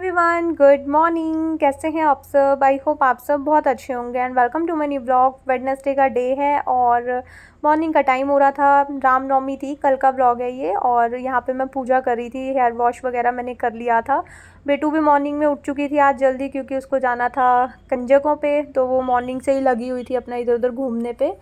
Everyone, good morning. कैसे हैं आप सब? आई होप आप सब बहुत अच्छे होंगे and welcome to my new blog. Wednesday का डे है और मॉर्निंग का टाइम हो रहा था। रामनवमी थी, कल का ब्लॉग है ये। और यहाँ पे मैं पूजा कर रही थी, हेयर वॉश वगैरह मैंने कर लिया था। बेटू भी मॉर्निंग में उठ चुकी थी आज जल्दी, क्योंकि उसको जाना था कंजकों पे, तो वो मॉर्निंग से ही लगी हुई थी अपना इधर उधर घूमने पे।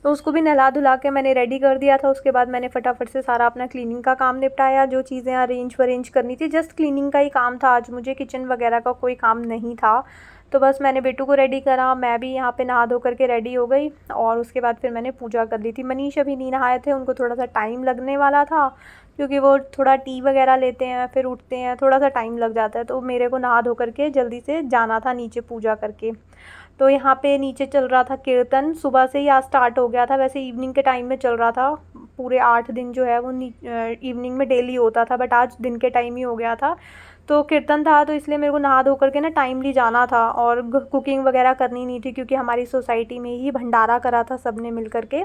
तो उसको भी नहला धुला के मैंने रेडी कर दिया था। उसके बाद मैंने फटाफट से सारा अपना क्लीनिंग का काम निपटाया, जो चीज़ें अरेंज करनी थी। जस्ट क्लीनिंग का ही काम था आज मुझे, किचन वगैरह का कोई काम नहीं था। तो बस मैंने बेटू को रेडी करा, मैं भी यहाँ पे नहा धो करके रेडी हो गई और उसके बाद फिर मैंने पूजा कर ली थी। मनीष अभी नहीं नहाए थे, उनको थोड़ा सा टाइम लगने वाला था, क्योंकि वो थोड़ा टी वगैरह लेते हैं फिर उठते हैं, थोड़ा सा टाइम लग जाता है। तो मेरे को नहा धो करके जल्दी से जाना था नीचे पूजा करके। तो यहाँ पे नीचे चल रहा था कीर्तन, सुबह से ही आज स्टार्ट हो गया था। वैसे इवनिंग के टाइम में चल रहा था, पूरे 8 दिन जो है वो इवनिंग में डेली होता था, बट आज दिन के टाइम ही हो गया था। तो कीर्तन था, तो इसलिए मेरे को नहा धो करके ना टाइमली जाना था और कुकिंग वगैरह करनी नहीं थी, क्योंकि हमारी सोसाइटी में ही भंडारा करा था सबने मिल करके।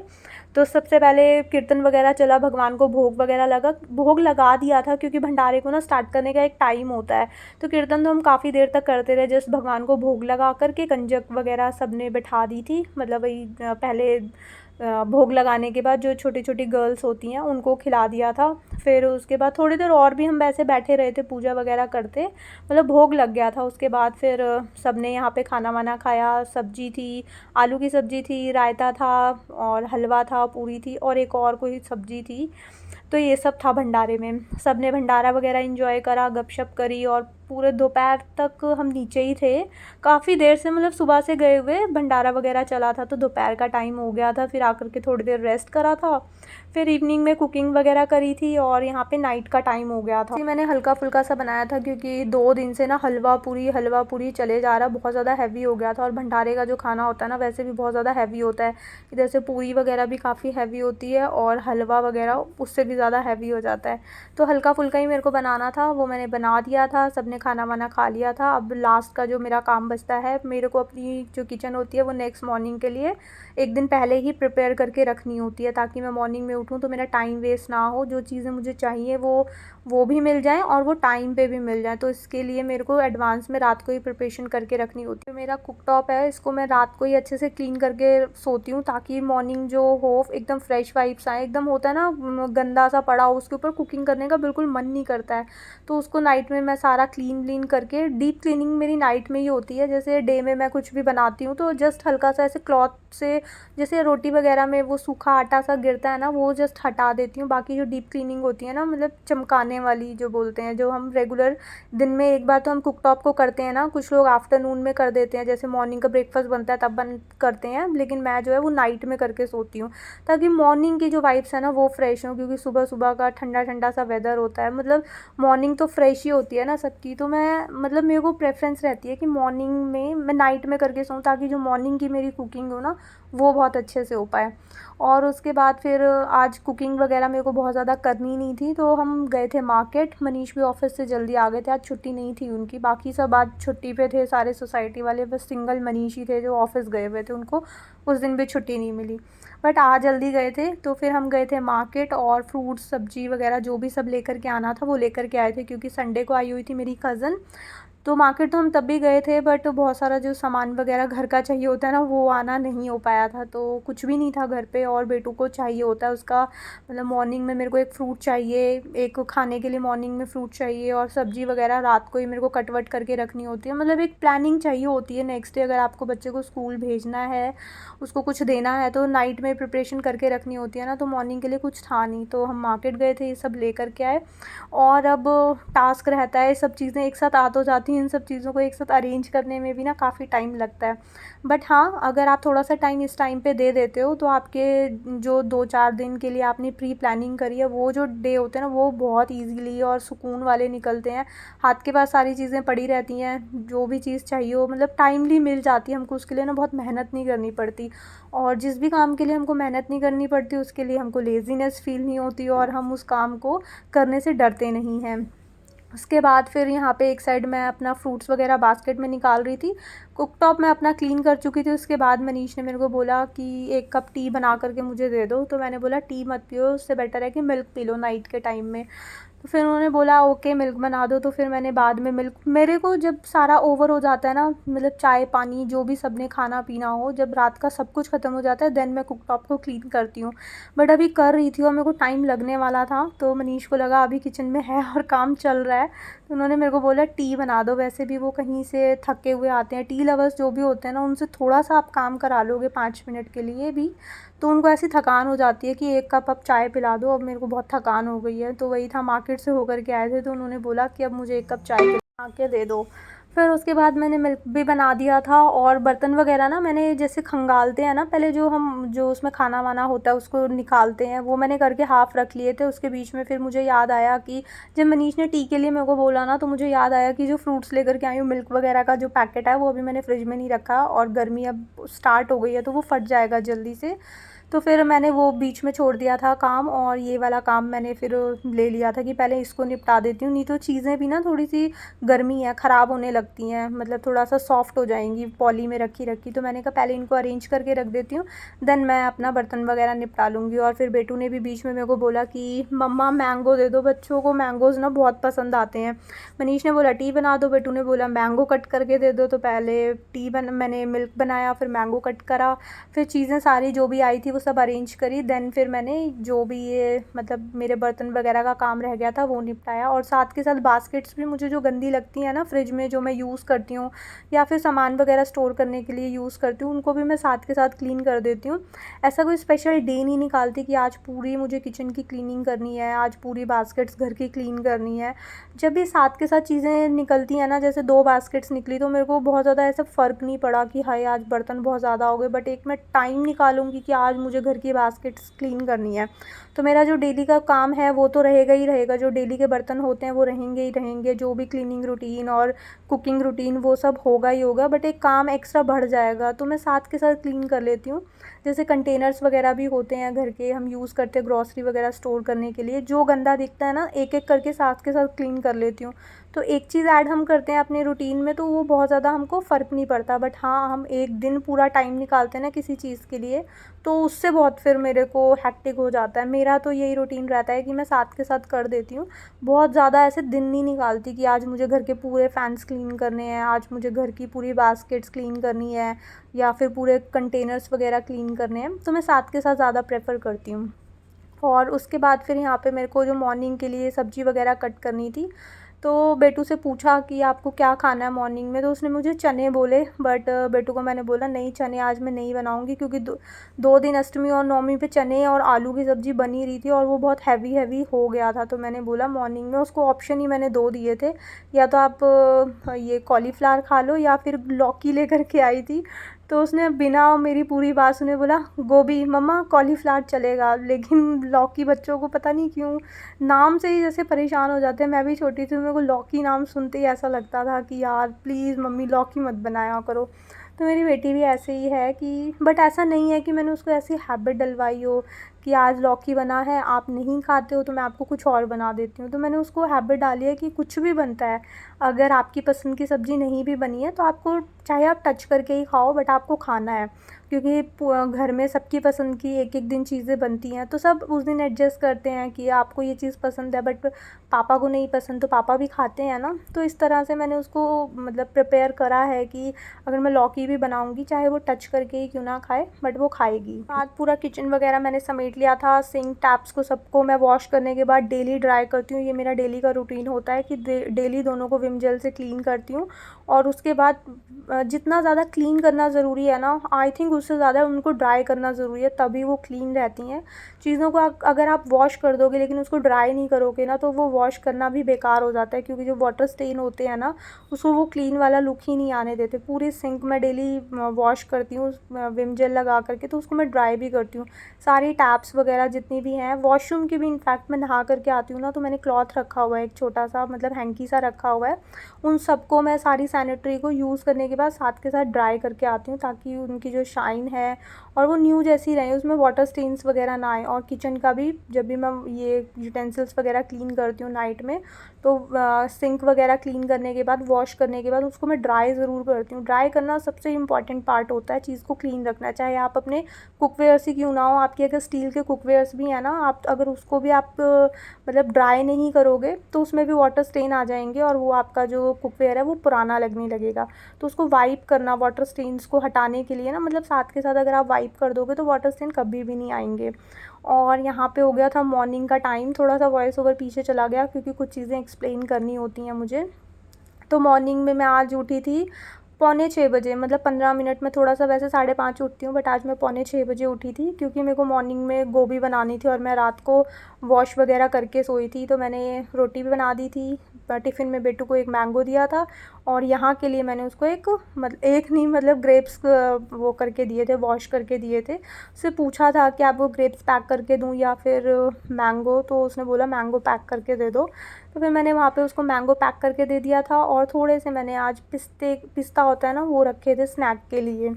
तो सबसे पहले कीर्तन वगैरह चला, भगवान को भोग लगा दिया था, क्योंकि भंडारे को ना स्टार्ट करने का एक टाइम होता है। तो कीर्तन तो हम काफ़ी देर तक करते रहे, जस्ट भगवान को भोग लगा करके कंजक वगैरह सबने बैठा दी थी। मतलब वही पहले भोग लगाने के बाद जो छोटी छोटी गर्ल्स होती हैं उनको खिला दिया था। फिर उसके बाद थोड़ी देर और भी हम वैसे बैठे रहे थे पूजा वगैरह करते, मतलब भोग लग गया था। उसके बाद फिर सबने यहाँ पे खाना वाना खाया। सब्जी थी, आलू की सब्जी थी, रायता था और हलवा था, पूरी थी और एक और कोई सब्जी थी। तो ये सब था भंडारे में। सब ने भंडारा वगैरह एंजॉय करा, गपशप करी और पूरे दोपहर तक हम नीचे ही थे काफ़ी देर से। मतलब सुबह से गए हुए भंडारा वगैरह चला था, तो दोपहर का टाइम हो गया था। फिर आकर के थोड़ी देर रेस्ट करा था, फिर इवनिंग में कुकिंग वगैरह करी थी और यहाँ पे नाइट का टाइम हो गया था। मैंने हल्का फुल्का सा बनाया था, क्योंकि 2 दिन से ना हलवा पूरी चले जा रहा, बहुत ज़्यादा हैवी हो गया था। और भंडारे का जो खाना होता है ना वैसे भी बहुत ज़्यादा हैवी होता है। इधर से पूरी वगैरह भी काफ़ी हैवी होती है और हलवा वगैरह उससे भी ज़्यादा हैवी हो जाता है। तो हल्का फुल्का ही मेरे को बनाना था, वो मैंने बना दिया था। सबने खाना वाना खा लिया था। अब लास्ट का जो मेरा काम बचता है, मेरे को अपनी जो किचन होती है वो नेक्स्ट मॉर्निंग के लिए एक दिन पहले ही प्रिपेयर करके रखनी होती है, ताकि मैं मॉर्निंग में उठूँ तो मेरा टाइम वेस्ट ना हो। जो चीज़ें मुझे चाहिए वो भी मिल जाएँ और वो टाइम पे भी मिल जाए। तो इसके लिए मेरे को एडवांस में रात को ही प्रिपरेशन करके रखनी होती है। मेरा कुक टॉप है, इसको मैं रात को ही अच्छे से क्लीन करके सोती हूँ, ताकि मॉर्निंग जो हो एकदम फ्रेश वाइब्स आए। एकदम होता है ना गंदा सा पड़ा हो, उसके ऊपर कुकिंग करने का बिल्कुल मन नहीं करता है। तो उसको नाइट में मैं सारा क्लीन करके, डीप क्लीनिंग मेरी नाइट में ही होती है। जैसे डे में मैं कुछ भी बनाती हूँ तो जस्ट हल्का सा ऐसे क्लॉथ से, जैसे रोटी वगैरह में वो सूखा आटा सा गिरता है ना, वो जस्ट हटा देती हूँ। बाकी जो डीप क्लीनिंग होती है ना, मतलब चमकाने वाली जो बोलते हैं, जो हम रेगुलर दिन में एक बार तो हम कुक टॉप को करते हैं ना, कुछ लोग आफ्टरनून में कर देते हैं, जैसे मॉर्निंग का ब्रेकफास्ट बनता है तब बन करते हैं, लेकिन मैं जो है वो नाइट में करके सोती हूँ, ताकि मॉर्निंग की जो वाइब्स है ना वो फ्रेश हो। क्योंकि सुबह सुबह का ठंडा ठंडा सा वेदर होता है, मतलब मॉर्निंग तो फ्रेश ही होती है ना सबकी। तो मैं मतलब मेरे को प्रेफरेंस रहती है कि मॉर्निंग में मैं नाइट में करके सोऊं, ताकि जो मॉर्निंग की मेरी कुकिंग हो ना वो बहुत अच्छे से हो पाए। और उसके बाद फिर आज कुकिंग वगैरह मेरे को बहुत ज़्यादा करनी नहीं थी, तो हम गए थे मार्केट। मनीष भी ऑफिस से जल्दी आ गए थे, आज छुट्टी नहीं थी उनकी। बाकी सब आज छुट्टी पे थे सारे सोसाइटी वाले, बस सिंगल मनीष ही थे जो ऑफिस गए हुए थे, उनको उस दिन भी छुट्टी नहीं मिली। बट आज जल्दी गए थे, तो फिर हम गए थे मार्केट और फ्रूट्स सब्जी वगैरह जो भी सब लेकर के आना था वो लेकर के आए थे, क्योंकि संडे को आई हुई थी मेरी कज़न। तो मार्केट तो हम तब भी गए थे, बट बहुत सारा जो सामान वगैरह घर का चाहिए होता है ना वो आना नहीं हो पाया था। तो कुछ भी नहीं था घर पे, और बेटू को चाहिए होता है उसका, मतलब मॉर्निंग में मेरे को एक फ़्रूट चाहिए, एक खाने के लिए मॉर्निंग में फ़्रूट चाहिए, और सब्ज़ी वगैरह रात को ही मेरे को कट वट करके रखनी होती है। मतलब एक प्लानिंग चाहिए होती है नेक्स्ट डे, अगर आपको बच्चे को स्कूल भेजना है, उसको कुछ देना है, तो नाइट में प्रिपरेशन करके रखनी होती है ना। तो मॉर्निंग के लिए कुछ था नहीं, तो हम मार्केट गए थे, ये सब ले करके आए। और अब टास्क रहता है, सब चीज़ें एक साथ आ तो जाती हैं, इन सब चीज़ों को एक साथ अरेंज करने में भी ना काफ़ी टाइम लगता है। बट हाँ, अगर आप थोड़ा सा टाइम इस टाइम पे दे देते हो, तो आपके जो 2-4 दिन के लिए आपने प्री प्लानिंग करी है, वो जो डे होते हैं ना वो बहुत ईजीली और सुकून वाले निकलते हैं। हाथ के पास सारी चीज़ें पड़ी रहती हैं, जो भी चीज़ चाहिए हो मतलब टाइमली मिल जाती है हमको, उसके लिए ना बहुत मेहनत नहीं करनी पड़ती। और जिस भी काम के लिए हमको मेहनत नहीं करनी पड़ती, उसके लिए हमको लेज़ीनेस फ़ील नहीं होती और हम उस काम को करने से डरते नहीं हैं। उसके बाद फिर यहाँ पे एक साइड मैं अपना फ्रूट्स वगैरह बास्केट में निकाल रही थी। कुकटॉप मैं अपना क्लीन कर चुकी थी। उसके बाद मनीष ने मेरे को बोला कि 1 कप टी बना करके मुझे दे दो, तो मैंने बोला टी मत पियो, उससे बेटर है कि मिल्क पी लो नाइट के टाइम में। तो फिर उन्होंने बोला ओके मिल्क बना दो। तो फिर मैंने बाद में मिल्क, मेरे को जब सारा ओवर हो जाता है ना, मतलब चाय पानी जो भी सबने खाना पीना हो, जब रात का सब कुछ ख़त्म हो जाता है देन मैं कुकटॉप को क्लीन करती हूँ। बट अभी कर रही थी और मेरे को टाइम लगने वाला था, तो मनीष को लगा अभी किचन में है और काम चल रहा है, तो उन्होंने मेरे को बोला टी बना दो। वैसे भी वो कहीं से थके हुए आते हैं, टी लवर्स जो भी होते हैं ना, उनसे थोड़ा सा आप काम करा लोगे 5 मिनट के लिए भी तो उनको ऐसी थकान हो जाती है कि 1 कप आप चाय पिला दो। अब मेरे को बहुत थकान हो गई है, तो वही था, मार्केट से होकर के आए थे, तो उन्होंने बोला कि अब मुझे 1 कप चाय बना के दे दो। फिर उसके बाद मैंने मिल्क भी बना दिया था। और बर्तन वगैरह ना मैंने जैसे खंगालते हैं ना, पहले जो हम जो उसमें खाना वाना होता है उसको निकालते हैं, वो मैंने करके हाफ़ रख लिए थे। उसके बीच में फिर मुझे याद आया कि जब मनीष ने टी के लिए मेरे को बोला ना, तो मुझे याद आया कि जो फ्रूट्स लेकर के आई हूँ, मिल्क वगैरह का जो पैकेट है वो अभी मैंने फ्रिज में नहीं रखा, और गर्मी अब स्टार्ट हो गई है तो वो फट जाएगा जल्दी से। तो फिर मैंने वो बीच में छोड़ दिया था काम, और ये वाला काम मैंने फिर ले लिया था कि पहले इसको निपटा देती हूँ, नहीं तो चीज़ें भी ना थोड़ी सी गर्मी है ख़राब होने लगती हैं, मतलब थोड़ा सा सॉफ्ट हो जाएंगी पॉली में रखी रखी। तो मैंने कहा पहले इनको अरेंज करके रख देती हूँ, देन मैं अपना बर्तन वगैरह निपटा लूँगी। और फिर बेटू ने भी बीच में मेरे को बोला कि मम्मा मैंगो दे दो, बच्चों को मैंगोज़ ना बहुत पसंद आते हैं। मनीष ने बोला टी बना दो, बेटू ने बोला मैंगो कट करके दे दो। तो पहले मैंने मिल्क बनाया, फिर मैंगो कट करा, फिर चीज़ें सारी जो भी आई थी वो सब अरेंज करी। देन फिर मैंने जो भी ये मतलब मेरे बर्तन वगैरह का काम रह गया था वो निपटाया। और साथ के साथ बास्केट्स भी मुझे जो गंदी लगती हैं ना फ्रिज में, जो मैं यूज़ करती हूँ या फिर सामान वगैरह स्टोर करने के लिए यूज़ करती हूँ, उनको भी मैं साथ के साथ क्लीन कर देती हूँ। ऐसा कोई स्पेशल डे नहीं निकालती कि आज पूरी मुझे किचन की क्लीनिंग करनी है, आज पूरी बास्केट्स घर की क्लीन करनी है। जब भी साथ के साथ चीज़ें निकलती हैं ना, जैसे 2 बास्केट्स निकली, तो मेरे को बहुत ज़्यादा ऐसा फ़र्क नहीं पड़ा कि हाय आज बर्तन बहुत ज़्यादा हो गए, बट एक मैं टाइम निकालूंगी कि आज मुझे घर की बास्केट्स क्लीन करनी है। तो मेरा जो डेली का काम है वो तो रहेगा ही रहेगा, जो डेली के बर्तन होते हैं वो रहेंगे ही रहेंगे, जो भी क्लीनिंग रूटीन और कुकिंग रूटीन वो सब होगा ही होगा, बट एक काम एक्स्ट्रा बढ़ जाएगा तो मैं साथ के साथ क्लीन कर लेती हूँ। जैसे कंटेनर्स वगैरह भी होते हैं घर के, हम यूज़ करते हैं ग्रॉसरी वगैरह स्टोर करने के लिए, जो गंदा दिखता है ना एक एक करके साथ के साथ क्लीन कर लेती हूँ। तो एक चीज़ ऐड हम करते हैं अपने रूटीन में तो वो बहुत ज़्यादा हमको फ़र्क नहीं पड़ता, बट हाँ हम एक दिन पूरा टाइम निकालते हैं ना किसी चीज़ के लिए, तो उससे बहुत फिर मेरे को हैक्टिक हो जाता है। मेरा तो यही रूटीन रहता है कि मैं साथ के साथ कर देती हूँ, बहुत ज़्यादा ऐसे दिन नहीं निकालती कि आज मुझे घर के पूरे फ़ैन्स क्लीन करने हैं, आज मुझे घर की पूरी बास्केट्स क्लीन करनी है, या फिर पूरे कंटेनर्स वगैरह क्लीन करने हैं। तो मैं साथ के साथ ज़्यादा प्रेफर करती हूँ। और उसके बाद फिर यहाँ पे मेरे को जो मॉर्निंग के लिए सब्ज़ी वगैरह कट करनी थी, तो बेटू से पूछा कि आपको क्या खाना है मॉर्निंग में, तो उसने मुझे चने बोले, बट बेटू को मैंने बोला नहीं चने आज मैं नहीं बनाऊँगी, क्योंकि 2 दिन अष्टमी और नवमी पे चने और आलू की सब्ज़ी बनी रही थी और वो बहुत हैवी हैवी हो गया था। तो मैंने बोला मॉर्निंग में उसको ऑप्शन ही मैंने 2 दिए थे, या तो आप ये कॉलीफ्लावर खा लो या फिर लौकी लेकर के आई थी। तो उसने बिना मेरी पूरी बात सुने बोला गोभी मम्मा कॉलीफ्लावर चलेगा, लेकिन लौकी बच्चों को पता नहीं क्यों नाम से ही जैसे परेशान हो जाते हैं। मैं भी छोटी थी, मेरे को लौकी नाम सुनते ही ऐसा लगता था कि यार प्लीज़ मम्मी लौकी मत बनाया करो। तो मेरी बेटी भी ऐसे ही है कि, बट ऐसा नहीं है कि मैंने उसको ऐसी हैबिट डलवाई हो कि आज लौकी बना है आप नहीं खाते हो तो मैं आपको कुछ और बना देती हूँ। तो मैंने उसको हैबिट डाली है कि कुछ भी बनता है, अगर आपकी पसंद की सब्ज़ी नहीं भी बनी है तो आपको चाहे आप टच करके ही खाओ, बट आपको खाना है, क्योंकि घर में सबकी पसंद की एक एक दिन चीज़ें बनती हैं, तो सब उस दिन एडजस्ट करते हैं कि आपको ये चीज़ पसंद है बट पापा को नहीं पसंद, तो पापा भी खाते हैं ना। तो इस तरह से मैंने उसको मतलब प्रिपेयर करा है कि अगर मैं लौकी भी बनाऊंगी चाहे वो टच करके ही क्यों ना खाए, बट वो खाएगी। आज पूरा किचन वगैरह मैंने समेट लिया था, सिंक टैप्स को सबको मैं वॉश करने के बाद डेली ड्राई करती हूँ। ये मेरा डेली का रूटीन होता है कि डेली दोनों को विम जेल से क्लीन करती हूँ। और उसके बाद जितना ज़्यादा क्लीन करना ज़रूरी है ना, आई थिंक उससे ज़्यादा उनको ड्राई करना ज़रूरी है, तभी वो क्लीन रहती हैं। चीज़ों को अगर आप वॉश कर दोगे लेकिन उसको ड्राई नहीं करोगे ना, तो वो वॉश करना भी बेकार हो जाता है, क्योंकि जो वाटर स्टेन होते हैं ना उसको वो क्लीन वाला लुक ही नहीं आने देते। पूरी सिंक मैं डेली वॉश करती हूँ विम जेल लगा करके, तो उसको मैं ड्राई भी करती हूँ। सारी टैप्स वगैरह जितनी भी हैं, वॉशरूम की भी इनफैक्ट मैं नहा करके आती हूँ ना, तो मैंने क्लॉथ रखा हुआ है एक छोटा सा, मतलब हैंकी सा रखा हुआ है, उन सबको मैं सारी सैनिटरी को यूज़ करने के बाद साथ के साथ ड्राई करके आती हूँ, ताकि उनकी जो शाइन है और वो न्यू जैसी रहे, उसमें वाटर स्टेन्स वगैरह ना आए। और किचन का भी जब भी मैं ये यूटेंसिल्स वगैरह क्लीन करती हूँ नाइट में, तो सिंक वगैरह क्लीन करने के बाद, वॉश करने के बाद उसको मैं ड्राई ज़रूर करती हूँ। ड्राई करना सबसे इम्पॉर्टेंट पार्ट होता है चीज़ को क्लीन रखना, चाहे आप अपने कुकवेयर से क्यों ना हो, आपकी अगर स्टील स्टील के कुकवेयर्स भी हैं ना, आप अगर उसको भी आप मतलब ड्राई नहीं करोगे तो उसमें भी वाटर स्टेन आ जाएंगे और वो आपका जो कुकवेयर है वो पुराना लगने लगेगा। तो उसको वाइप करना वाटर स्टेन्स को हटाने के लिए ना, मतलब साथ के साथ अगर आप वाइप कर दोगे तो वाटर स्टेन कभी भी नहीं आएंगे। और यहाँ पे हो गया था मॉर्निंग का टाइम, थोड़ा सा वॉइस ओवर पीछे चला गया क्योंकि कुछ चीज़ें एक्सप्लेन करनी होती हैं मुझे। तो मॉर्निंग में मैं आज उठी थी 5:45 बजे, मतलब 15 मिनट में, थोड़ा सा वैसे 5:30 उठती हूँ बट आज मैं 5:45 बजे उठी थी क्योंकि मेरे को मॉर्निंग में गोभी बनानी थी और मैं रात को वॉश वगैरह करके सोई थी। तो मैंने रोटी भी बना दी थी, टिफ़िन में बेटू को एक मैंगो दिया था और यहाँ के लिए मैंने उसको एक नहीं मतलब ग्रेप्स वो करके दिए थे, वॉश करके दिए थे। उससे पूछा था कि आपको ग्रेप्स पैक करके दूँ या फिर मैंगो, तो उसने बोला मैंगो पैक करके दे दो। तो फिर मैंने वहाँ पे उसको मैंगो पैक करके दे दिया था और थोड़े से मैंने आज पिस्ता होता है ना वो रखे थे स्नैक के लिए,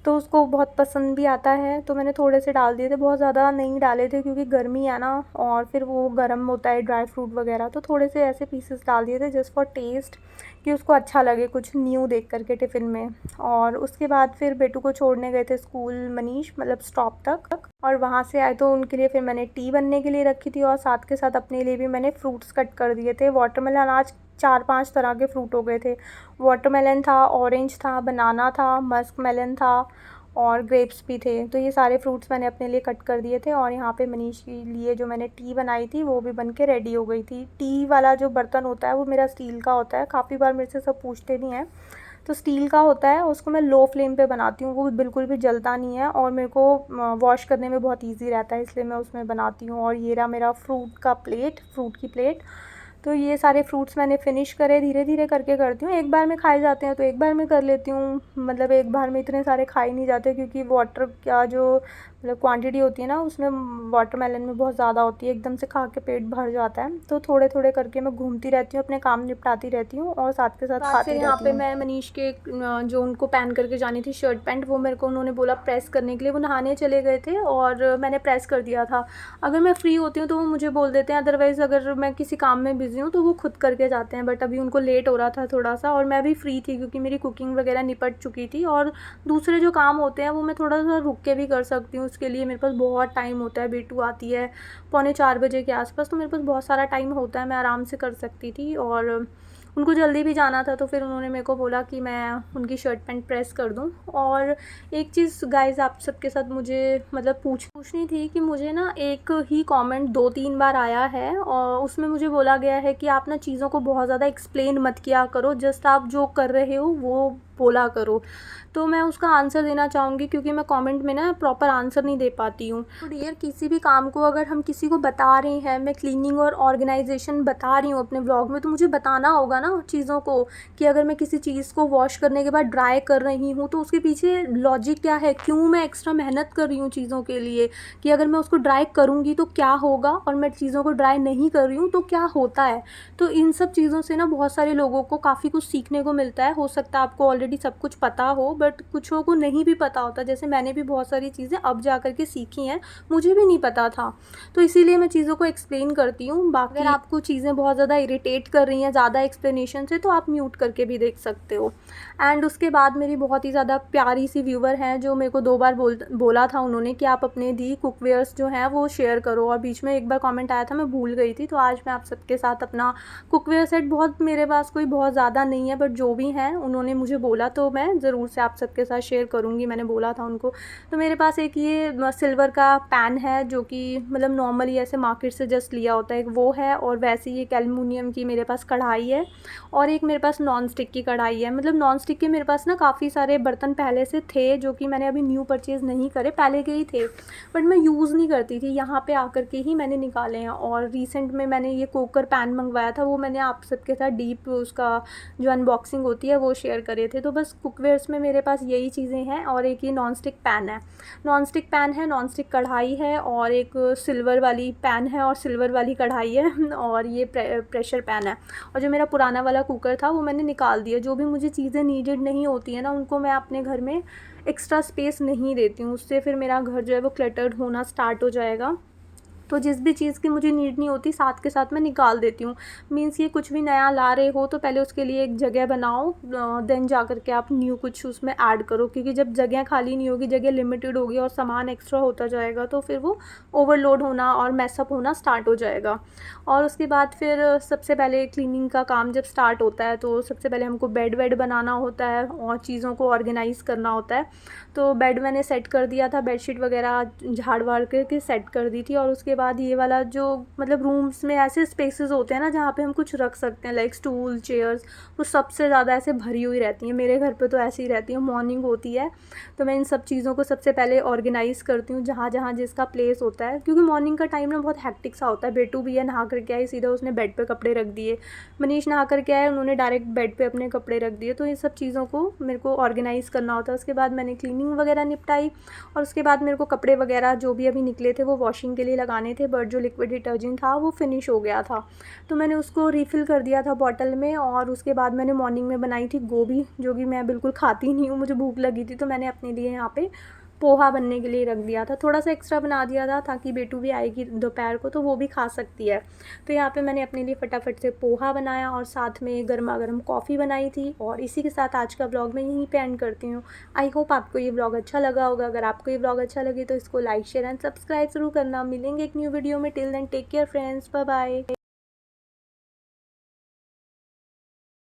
तो उसको बहुत पसंद भी आता है तो मैंने थोड़े से डाल दिए थे, बहुत ज़्यादा नहीं डाले थे क्योंकि गर्मी है ना और फिर वो गर्म होता है ड्राई फ्रूट वगैरह, तो थोड़े से ऐसे पीसेस डाल दिए थे जस्ट फॉर टेस्ट कि उसको अच्छा लगे कुछ न्यू देख करके टिफ़िन में। और उसके बाद फिर बेटू को छोड़ने गए थे स्कूल मनीष, मतलब स्टॉप तक, और वहाँ से आए तो उनके लिए फिर मैंने टी बनने के लिए रखी थी और साथ के साथ अपने लिए भी मैंने फ्रूट्स कट कर दिए थे। वाटरमेलन आज 4-5 तरह के फ्रूट हो गए थे, वाटरमेलन था, ऑरेंज था, बनाना था, मस्क मेलन था और ग्रेप्स भी थे। तो ये सारे फ्रूट्स मैंने अपने लिए कट कर दिए थे और यहाँ पे मनीष के लिए जो मैंने टी बनाई थी वो भी बन के रेडी हो गई थी। टी वाला जो बर्तन होता है वो मेरा स्टील का होता है, काफ़ी बार मेरे से सब पूछते भी हैं। तो स्टील का होता है, उसको मैं लो फ्लेम पे बनाती हूँ, वो बिल्कुल भी जलता नहीं है और मेरे को वॉश करने में बहुत ईजी रहता है, इसलिए मैं उसमें बनाती हूँ। और ये रहा मेरा फ्रूट की प्लेट। तो ये सारे फ्रूट्स मैंने फ़िनिश करे, धीरे धीरे करके करती हूँ, एक बार में खाए जाते हैं तो एक बार में कर लेती हूँ, मतलब एक बार में इतने सारे खाए नहीं जाते क्योंकि वाटर का जो मतलब क्वांटिटी होती है ना उसमें वाटरमेलन में बहुत ज़्यादा होती है, एकदम से खा के पेट भर जाता है। तो थोड़े थोड़े करके मैं घूमती रहती हूँ, अपने काम निपटाती रहती हूँ और साथ के साथ खाती रहती हूँ। यहाँ पे मैं मनीष के जो उनको पहन करके जानी थी शर्ट पैंट, वो मेरे को उन्होंने बोला प्रेस करने के लिए, वो नहाने चले गए थे और मैंने प्रेस कर दिया था। अगर मैं फ्री होती हूँ तो वो मुझे बोल देते हैं, अदरवाइज़ अगर मैं किसी काम में बिज़ी हूँ तो वो खुद करके जाते हैं, बट अभी उनको लेट हो रहा था थोड़ा सा और मैं भी फ्री थी क्योंकि मेरी कुकिंग वगैरह निपट चुकी थी और दूसरे जो काम होते हैं वो मैं थोड़ा सा रुक के भी कर सकती हूँ। उसके लिए मेरे पास बहुत टाइम होता है, बेटू आती है 3:45 के आसपास, तो मेरे पास बहुत सारा टाइम होता है, मैं आराम से कर सकती थी। और उनको जल्दी भी जाना था तो फिर उन्होंने मेरे को बोला कि मैं उनकी शर्ट पैंट प्रेस कर दूं। और एक चीज़ गाइज़ आप सबके साथ मुझे मतलब पूछनी थी कि मुझे ना एक ही कमेंट 2-3 बार आया है और उसमें मुझे बोला गया है कि आप ना चीज़ों को बहुत ज़्यादा एक्सप्लेन मत किया करो, जस्ट आप जो कर रहे हो वो बोला करो। तो मैं उसका आंसर देना चाहूँगी क्योंकि मैं कमेंट में ना प्रॉपर आंसर नहीं दे पाती हूँ। तो डियर, किसी भी काम को अगर हम किसी को बता रहे हैं, मैं क्लीनिंग और ऑर्गेनाइजेशन बता रही हूँ अपने ब्लॉग में, तो मुझे बताना होगा ना चीज़ों को कि अगर मैं किसी चीज़ को वॉश करने के बाद ड्राई कर रही हूँ तो उसके पीछे लॉजिक क्या है, क्यों मैं एक्स्ट्रा मेहनत कर रही हूँ चीज़ों के लिए, कि अगर मैं उसको ड्राई करूँगी तो क्या होगा और मैं चीज़ों को ड्राई नहीं कर रही हूँ तो क्या होता है। तो इन सब चीज़ों से ना बहुत सारे लोगों को काफ़ी कुछ सीखने को मिलता है। हो सकता है आपको ऑलरेडी सब कुछ पता हो बट कुछों को नहीं भी पता होता, जैसे मैंने भी बहुत सारी चीज़ें अब जा कर के सीखी हैं, मुझे भी नहीं पता था, तो इसीलिए मैं चीज़ों को एक्सप्लेन करती हूँ। बाकी अगर आपको चीज़ें बहुत ज़्यादा इरिटेट कर रही हैं ज़्यादा एक्सप्लेनेशन से तो आप म्यूट करके भी देख सकते हो। एंड उसके बाद मेरी बहुत ही ज़्यादा प्यारी सी व्यूवर हैं जो मेरे को 2 बार बोला था उन्होंने कि आप अपने दी कुकवेयर्स जो हैं वो शेयर करो, और बीच में एक बार कमेंट आया था मैं भूल गई थी, तो आज मैं आप सबके साथ अपना कुकवेयर सेट, बहुत मेरे पास कोई बहुत ज़्यादा नहीं है बट जो भी हैं उन्होंने मुझे बोला तो मैं ज़रूर से आप सबके साथ शेयर करूँगी, मैंने बोला था उनको। तो मेरे पास एक ये सिल्वर का पैन है जो कि मतलब नॉर्मली ऐसे मार्केट से जस्ट लिया होता है, एक वो है, और वैसे ही एक एल्युमिनियम की मेरे पास कढ़ाई है और एक मेरे पास नॉन स्टिक की कढ़ाई है। मतलब नॉन स्टिक के मेरे पास ना काफ़ी सारे बर्तन पहले से थे जो कि मैंने अभी न्यू परचेज़ नहीं करे, पहले के ही थे बट मैं यूज़ नहीं करती थी, यहाँ पे आकर के ही मैंने निकाले हैं। और रिसेंट में मैंने ये कुकर पैन मंगवाया था, वो मैंने आप सबके साथ डीप उसका जो अनबॉक्सिंग होती है वो शेयर करे थे। तो बस कुकवेयर्स में मेरे पास यही चीज़ें हैं और एक ये नॉन स्टिक पैन है, नॉन स्टिक पैन है, नॉन स्टिक कढ़ाई है और एक सिल्वर वाली पैन है और सिल्वर वाली कढ़ाई है और ये प्रेशर पैन है। और जो मेरा पुराना वाला कुकर था वो मैंने निकाल दिया, जो भी मुझे चीज़ें नीडेड नहीं होती हैं ना उनको मैं अपने घर में एक्स्ट्रा स्पेस नहीं देती हूँ, उससे फिर मेरा घर जो है वो क्लटर्ड होना स्टार्ट हो जाएगा। तो जिस भी चीज़ की मुझे नीड नहीं होती साथ के साथ मैं निकाल देती हूँ। मीन्स ये कुछ भी नया ला रहे हो तो पहले उसके लिए एक जगह बनाओ, देन जा कर के आप न्यू कुछ उसमें ऐड करो, क्योंकि जब जगह खाली नहीं होगी, जगह लिमिटेड होगी और सामान एक्स्ट्रा होता जाएगा तो फिर वो ओवरलोड होना और मैसअप होना स्टार्ट हो जाएगा। और उसके बाद फिर सबसे पहले क्लीनिंग का काम जब स्टार्ट होता है तो सबसे पहले हमको बेड वेड बनाना होता है और चीज़ों को ऑर्गेनाइज़ करना होता है। तो बेड मैंने सेट कर दिया था, बेडशीट वगैरह झाड़ वाड़ करके सेट कर दी थी। और उसके बाद ये वाला जो मतलब रूम्स में ऐसे स्पेसेस होते हैं ना जहाँ पे हम कुछ रख सकते हैं, लाइक स्टूल चेयर्स, वो सबसे ज़्यादा ऐसे भरी हुई रहती हैं। मेरे घर पे तो ऐसे ही रहती है। मॉर्निंग होती है तो मैं इन सब चीज़ों को सबसे पहले ऑर्गेनाइज़ करती हूँ जहाँ जहाँ जिसका प्लेस होता है, क्योंकि मॉर्निंग का टाइम ना बहुत हैक्टिक सा होता है। बेटू भी है, नहा करके आई सीधा उसने बेड पे कपड़े रख दिए, मनीष नहा करके आए, उन्होंने डायरेक्ट बेड पे अपने कपड़े रख दिए। तो इन सब चीज़ों को मेरे को ऑर्गेनाइज़ करना होता है। उसके बाद मैंने क्लीनिंग वगैरह निपटाई और उसके बाद मेरे को कपड़े वगैरह जो भी अभी निकले थे वो वॉशिंग के लिए लगाने थे, बट जो लिक्विड डिटर्जेंट था वो फिनिश हो गया था तो मैंने उसको रीफ़िल कर दिया था बॉटल में। और उसके बाद मैंने मॉर्निंग में बनाई थी गोभी, जो कि मैं बिल्कुल खाती नहीं हूँ, मुझे भूख लगी थी तो मैंने अपने लिए यहाँ पे पोहा बनने के लिए रख दिया था। थोड़ा सा एक्स्ट्रा बना दिया था ताकि बेटू भी आएगी दोपहर को तो वो भी खा सकती है। तो यहाँ पे मैंने अपने लिए फटाफट से पोहा बनाया और साथ में गर्मा गर्म कॉफ़ी बनाई थी। और इसी के साथ आज का व्लॉग मैं यहीं पे एंड करती हूँ। आई होप आपको ये व्लॉग अच्छा लगा होगा। अगर आपको ये व्लॉग अच्छा लगे तो इसको लाइक शेयर एंड सब्सक्राइब ज़रूर करना। मिलेंगे एक न्यू वीडियो में। Till then take care friends, bye bye.